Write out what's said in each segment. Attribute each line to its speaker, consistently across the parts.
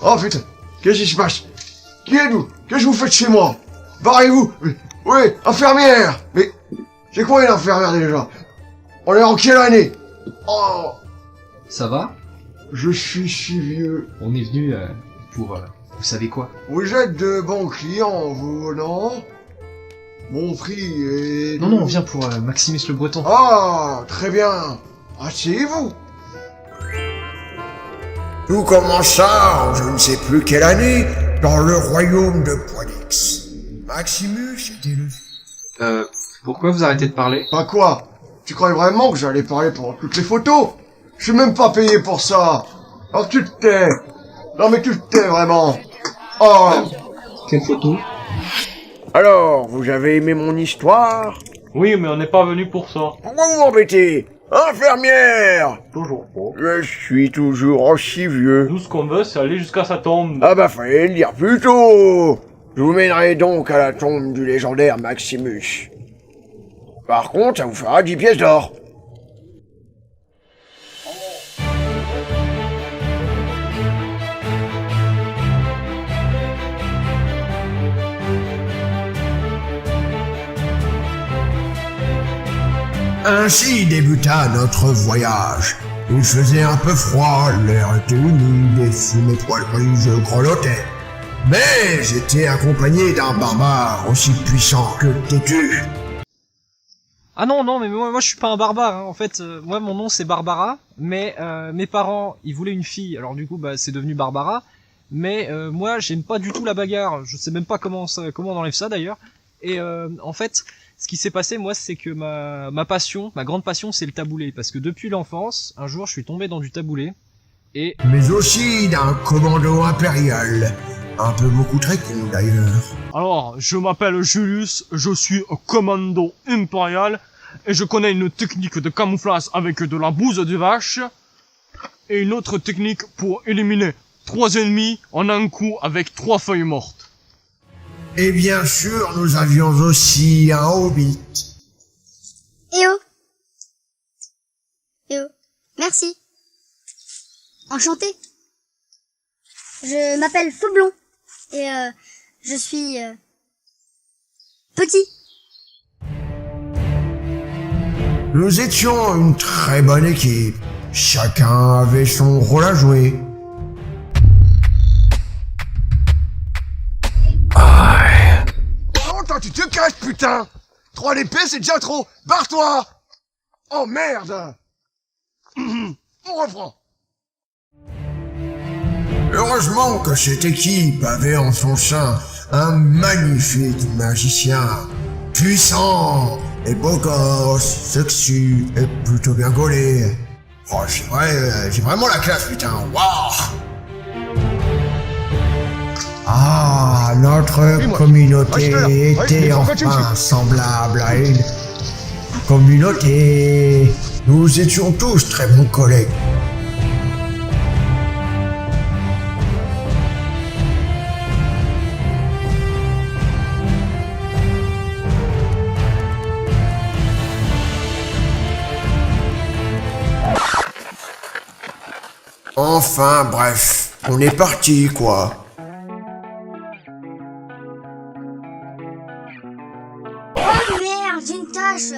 Speaker 1: Oh putain, qu'est-ce qui se passe? Qui êtes-vous? Qu'est-ce que vous faites chez moi? Barrez-vous! Oui, infirmière! Mais, c'est quoi une infirmière déjà? On est en quelle année? Oh!
Speaker 2: Ça va?
Speaker 1: Je suis si vieux.
Speaker 2: On est venu pour... vous savez quoi?
Speaker 1: Vous êtes de bons clients, vous, non? Mon prix est...
Speaker 2: Non, on vient pour Maximus le Breton.
Speaker 1: Ah, très bien. Asseyez-vous. Tout commença en je ne sais plus quelle année, dans le royaume de Poinix. Maximus était le...
Speaker 2: Pourquoi vous arrêtez de parler?
Speaker 1: Bah quoi? Tu croyais vraiment que j'allais parler pendant toutes les photos? Je suis même pas payé pour ça. Alors tu te tais. Non mais tu te tais vraiment. Oh.
Speaker 2: Quelle photo?
Speaker 1: Alors, vous avez aimé mon histoire?
Speaker 3: Oui, mais on n'est pas venu pour ça.
Speaker 1: Pourquoi vous m'embêtez? Infirmière!
Speaker 3: Toujours pas.
Speaker 1: Je suis toujours aussi vieux.
Speaker 3: Nous, ce qu'on veut, c'est aller jusqu'à sa tombe.
Speaker 1: Ah bah fallait le dire plus tôt. Je vous mènerai donc à la tombe du légendaire Maximus. Par contre, ça vous fera 10 pièces d'or. Ainsi débuta notre voyage. Il faisait un peu froid, l'air était humide et sous mes poileries je grelottais. Mais j'étais accompagné d'un barbare aussi puissant que têtu.
Speaker 4: Ah non, mais moi je suis pas un barbare, hein. En fait, moi mon nom c'est Barbara, mais mes parents, ils voulaient une fille, alors du coup bah c'est devenu Barbara, mais moi j'aime pas du tout la bagarre, je sais même pas comment on enlève ça d'ailleurs, et en fait, ce qui s'est passé moi c'est que ma passion, ma grande passion c'est le taboulé, parce que depuis l'enfance, un jour je suis tombé dans du taboulé, et...
Speaker 1: Mais aussi d'un commando impérial, un peu beaucoup très con d'ailleurs.
Speaker 3: Alors, je m'appelle Julius, je suis commando impérial, et je connais une technique de camouflage avec de la bouse de vache, et une autre technique pour éliminer 3 ennemis en un coup avec 3 feuilles mortes.
Speaker 1: Et bien sûr, nous avions aussi un hobbit.
Speaker 5: Eh oh. Eh oh. Merci. Enchanté. Je m'appelle Faublon. Et je suis... petit.
Speaker 1: Nous étions une très bonne équipe. Chacun avait son rôle à jouer. Oh, toi, tu te casses, putain! 3 d'épée, c'est déjà trop! Barre-toi! Oh, merde! On reprend. Heureusement que cette équipe avait en son sein un magnifique magicien, puissant et beau gosse, sexy et plutôt bien gaulé. Oh, c'est vrai, j'ai vraiment la classe, putain, waouh! Ah, notre communauté était enfin semblable à une communauté. Nous étions tous très bons collègues. Enfin, bref, on est parti, quoi.
Speaker 5: Oh merde, j'ai une tache.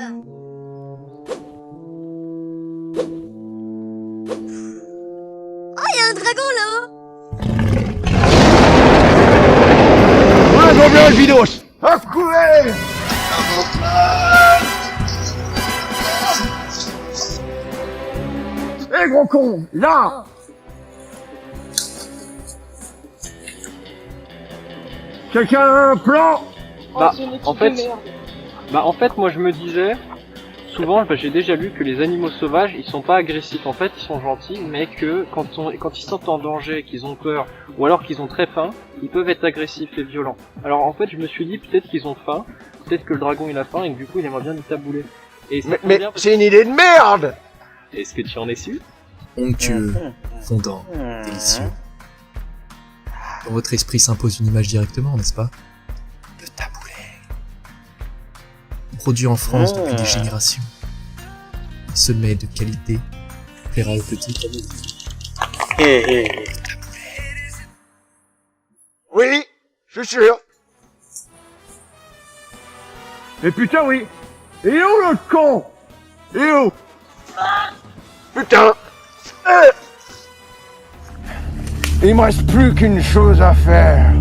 Speaker 5: Oh, il y a un dragon là-haut.
Speaker 1: Ah, non, bien, le vidos! À courir! Eh, gros con, là! Quelqu'un a un plan?
Speaker 6: En fait, moi je me disais, souvent, j'ai déjà lu que les animaux sauvages, ils sont pas agressifs. En fait, ils sont gentils, mais que quand ils se sentent en danger, qu'ils ont peur, ou alors qu'ils ont très faim, ils peuvent être agressifs et violents. Alors en fait, je me suis dit peut-être qu'ils ont faim, peut-être que le dragon il a faim et que du coup il aimerait bien nous tabouler. Et ça tombe
Speaker 1: Mais
Speaker 6: bien parce
Speaker 1: c'est une idée de merde!
Speaker 6: que- Est-ce que tu en es sûr?
Speaker 2: Onctueux, fondant, délicieux. Dans votre esprit s'impose une image directement, n'est-ce pas? Le taboulé. Produit en France depuis des générations. Sommet de qualité, plaira aux petits.
Speaker 1: Oui, je suis sûr.
Speaker 7: Et putain, oui. Et il est où le con? Il est où?
Speaker 1: Putain.
Speaker 7: Il me reste plus qu'une chose à faire.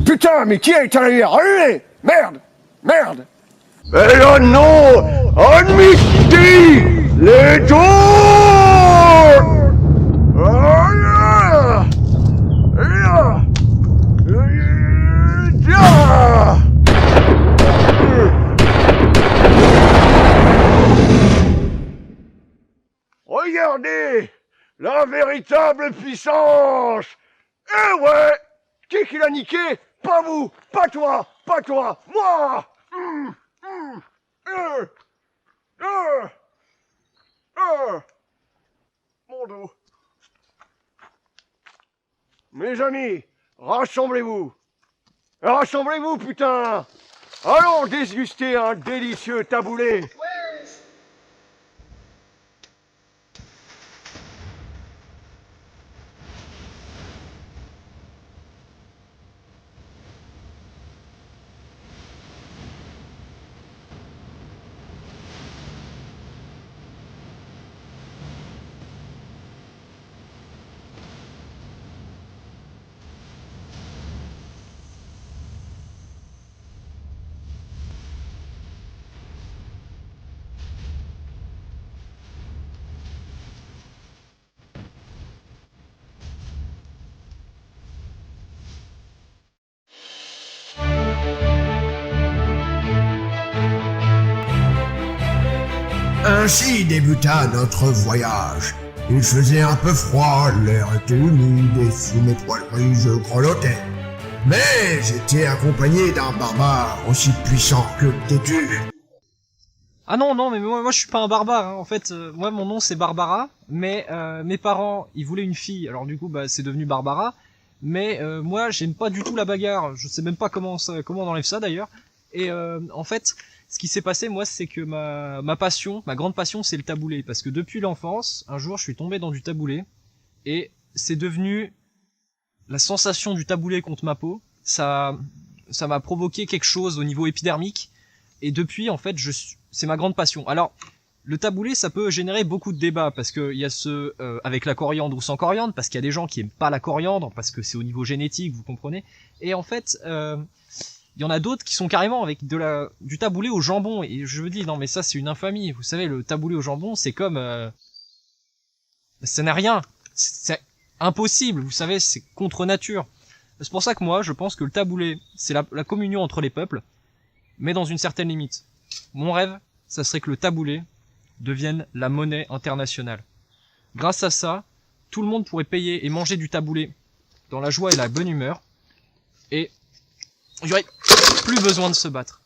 Speaker 7: Putain, mais qui est arrivé? Allez, merde, merde.
Speaker 1: Mais là non, amnistie les tours.
Speaker 7: Regardez la véritable puissance. Eh ouais, qui l'a niqué? Pas vous, pas toi, moi. Mon dos. Mes amis, rassemblez-vous. Rassemblez-vous, putain. Allons déguster un délicieux taboulé.
Speaker 1: Ainsi débuta notre voyage. Il faisait un peu froid, l'air était humide et sous mes poileries je grelottais. Mais j'étais accompagné d'un barbare aussi puissant que têtu.
Speaker 4: Ah non, non, mais moi je suis pas un barbare, hein. En fait, moi mon nom c'est Barbara, mais mes parents, ils voulaient une fille, alors du coup, bah c'est devenu Barbara, mais moi j'aime pas du tout la bagarre, je sais même pas comment on enlève ça d'ailleurs, et en fait, ce qui s'est passé, moi, c'est que ma passion, ma grande passion, c'est le taboulé, parce que depuis l'enfance, un jour, je suis tombé dans du taboulé, et c'est devenu la sensation du taboulé contre ma peau, ça m'a provoqué quelque chose au niveau épidermique, et depuis, en fait, c'est ma grande passion. Alors, le taboulé, ça peut générer beaucoup de débats, parce que il y a ceux avec la coriandre ou sans coriandre, parce qu'il y a des gens qui aiment pas la coriandre, parce que c'est au niveau génétique, vous comprenez. Et en fait, il y en a d'autres qui sont carrément avec du taboulé au jambon. Et je me dis, non mais ça c'est une infamie. Vous savez, le taboulé au jambon, c'est comme... ça n'a rien. C'est impossible, vous savez, c'est contre nature. C'est pour ça que moi, je pense que le taboulé, c'est la communion entre les peuples, mais dans une certaine limite. Mon rêve, ça serait que le taboulé devienne la monnaie internationale. Grâce à ça, tout le monde pourrait payer et manger du taboulé dans la joie et la bonne humeur, et il n'y aurait plus besoin de se battre.